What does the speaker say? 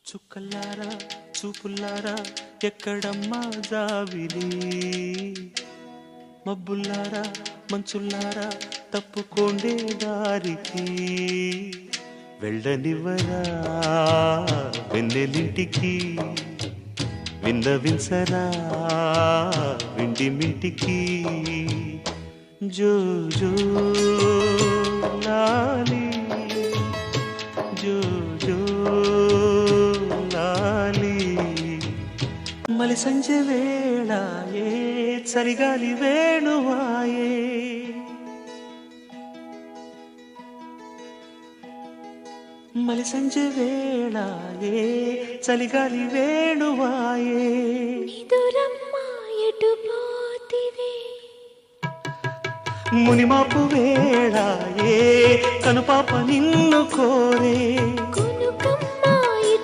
చుక్కల్లారా చూపుల్లారా ఎక్కడమ్మా జావిలి మబ్బుల్లారా మంచుల్లారా తప్పుకోండే దారికి వెళ్ళనివ్వరా వెన్నెలింటికి విన్నవించరా విండి మిటికి జో జో లాలి జో జో లాలి మలి సంజె వేళాయే చలిగాలి వేణువాయే మలి సంజె వేళాయే చలిగాలి వేణువాయే నిదురమ్మా ఎటు పోతివే మునిమాపు వేళాయే కనుపాప నిన్ను కోరే